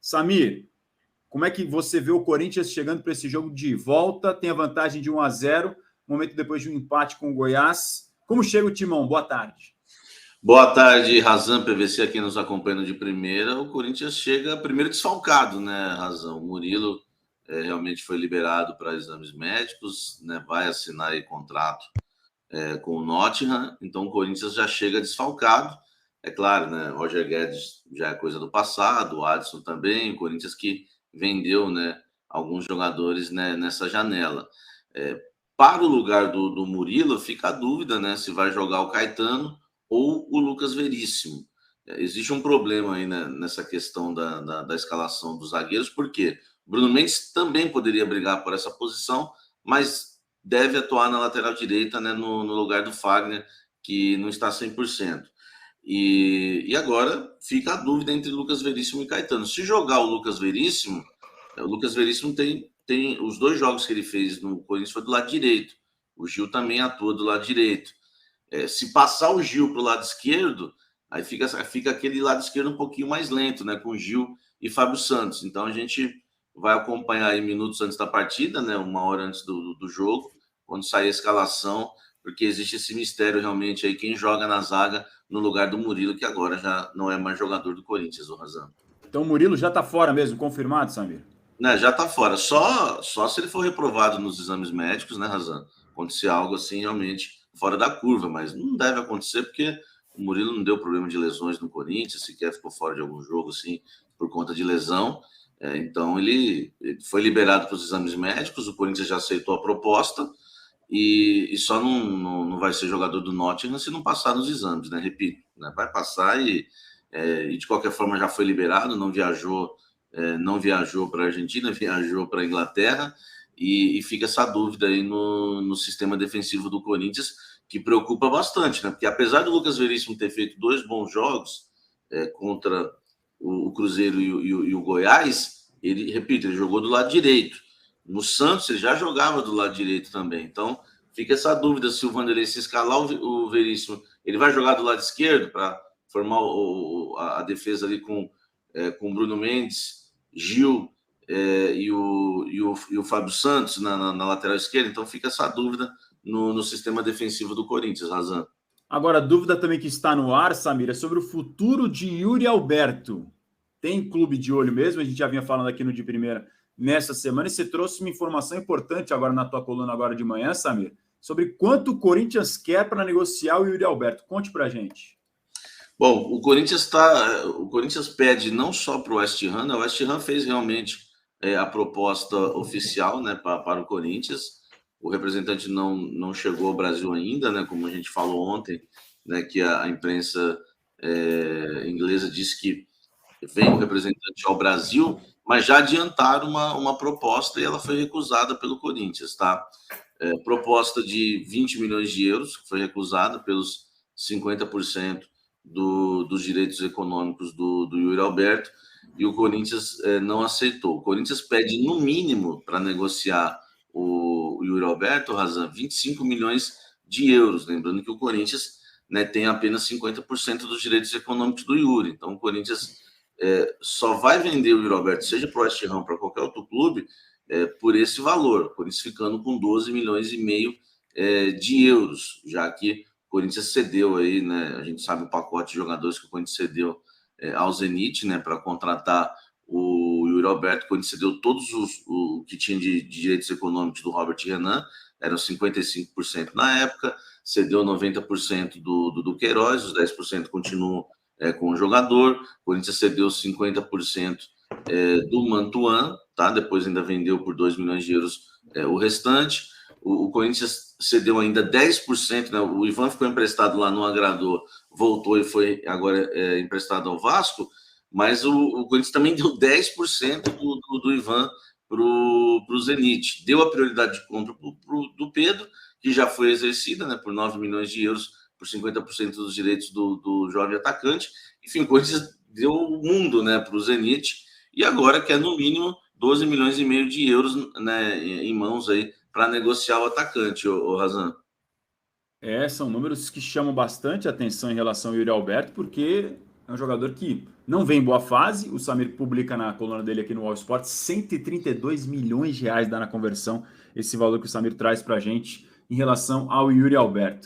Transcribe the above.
Samir, como é que você vê o Corinthians chegando para esse jogo de volta? Tem a vantagem de 1-0, momento depois de um empate com o Goiás. Como chega o Timão? Boa tarde. Boa tarde, Razan, PVC aqui nos acompanhando de primeira. O Corinthians chega primeiro desfalcado, né, Razan? O Murilo realmente foi liberado para exames médicos, né? Vai assinar aí contrato com o Nottingham, então o Corinthians já chega desfalcado. É claro, né? Roger Guedes já é coisa do passado, o Adson também, o Corinthians que vendeu, né, alguns jogadores, né, nessa janela. Para o lugar do Murilo, fica a dúvida, né, se vai jogar o Caetano ou o Lucas Veríssimo. Existe um problema aí, né, nessa questão da escalação dos zagueiros, porque Bruno Mendes também poderia brigar por essa posição, mas deve atuar na lateral direita, né, no lugar do Fagner, que não está 100%. E agora fica a dúvida entre Lucas Veríssimo e Caetano. Se jogar o Lucas Veríssimo tem os dois jogos que ele fez no Corinthians foi do lado direito. O Gil também atua do lado direito. Se passar o Gil para o lado esquerdo, aí fica aquele lado esquerdo um pouquinho mais lento, né? Com Gil e Fábio Santos. Então a gente vai acompanhar aí minutos antes da partida, né? 1 hora antes do jogo, quando sair a escalação, porque existe esse mistério realmente aí, quem joga na zaga no lugar do Murilo, que agora já não é mais jogador do Corinthians, o Razan. Então o Murilo já está fora mesmo, confirmado, Samir? Né, já está fora. Só se ele for reprovado nos exames médicos, né, Razan? Acontecer algo assim realmente fora da curva, mas não deve acontecer porque o Murilo não deu problema de lesões no Corinthians, sequer ficou fora de algum jogo assim por conta de lesão. Então ele foi liberado para os exames médicos, o Corinthians já aceitou a proposta e só não vai ser jogador do Nottingham se não passar nos exames, né? Repito, né? Vai passar e de qualquer forma já foi liberado, não viajou para a Argentina, viajou para a Inglaterra e fica essa dúvida aí no sistema defensivo do Corinthians, que preocupa bastante, né? Porque apesar do Lucas Veríssimo ter feito 2 bons jogos contra o Cruzeiro e o Goiás, ele jogou do lado direito. No Santos, ele já jogava do lado direito também. Então, fica essa dúvida se o Vanderlei se escalar o Veríssimo, ele vai jogar do lado esquerdo para formar a defesa ali com o Bruno Mendes, Gil e o Fábio Santos na lateral esquerda. Então, fica essa dúvida no sistema defensivo do Corinthians, Razan. Agora, a dúvida também que está no ar, Samir, é sobre o futuro de Yuri Alberto. Tem clube de olho mesmo? A gente já vinha falando aqui no De Primeira nessa semana e você trouxe uma informação importante agora na tua coluna agora de manhã, Samir, sobre quanto o Corinthians quer para negociar o Yuri Alberto. Conte para a gente. Bom, o Corinthians pede não só para o West Ham, né? O West Ham fez realmente a proposta oficial, né, para o Corinthians. O representante não chegou ao Brasil ainda, né, como a gente falou ontem, né, que a imprensa inglesa disse que vem o representante ao Brasil, mas já adiantaram uma proposta e ela foi recusada pelo Corinthians, tá? Proposta de 20 milhões de euros, que foi recusada pelos 50% dos direitos econômicos do Yuri Alberto, e o Corinthians não aceitou. O Corinthians pede, no mínimo, para negociar o Yuri Alberto, Razan, 25 milhões de euros. Lembrando que o Corinthians, né, tem apenas 50% dos direitos econômicos do Yuri. Então, o Corinthians só vai vender o Yuri Alberto, seja para o West Ham, para qualquer outro clube, por esse valor. O Corinthians ficando com 12 milhões e meio de euros, já que o Corinthians cedeu aí, né? A gente sabe o pacote de jogadores que o Corinthians cedeu ao Zenit, né? Para contratar o Yuri Alberto. O Corinthians cedeu todos o que tinha de direitos econômicos do Robert Renan, eram 55% na época, cedeu 90% do Queiroz, os 10% continuam com o jogador. O Corinthians cedeu 50% do Mantuan, tá? Depois ainda vendeu por 2 milhões de euros o restante. O Corinthians cedeu ainda 10%, né? O Ivan ficou emprestado lá, não agradou, voltou e foi agora emprestado ao Vasco, mas o Corinthians também deu 10% do Ivan para o Zenit. Deu a prioridade de compra do Pedro, que já foi exercida, né, por 9 milhões de euros, por 50% dos direitos do jovem atacante. Enfim, o Corinthians deu o mundo, né, para o Zenit, e agora quer, no mínimo, 12 milhões e meio de euros, né, em mãos aí para negociar o atacante, o Razan. São números que chamam bastante atenção em relação ao Yuri Alberto, porque É um jogador que não vem em boa fase. O Samir publica na coluna dele aqui no All Sport, 132 milhões de reais dá na conversão esse valor que o Samir traz para a gente em relação ao Yuri Alberto.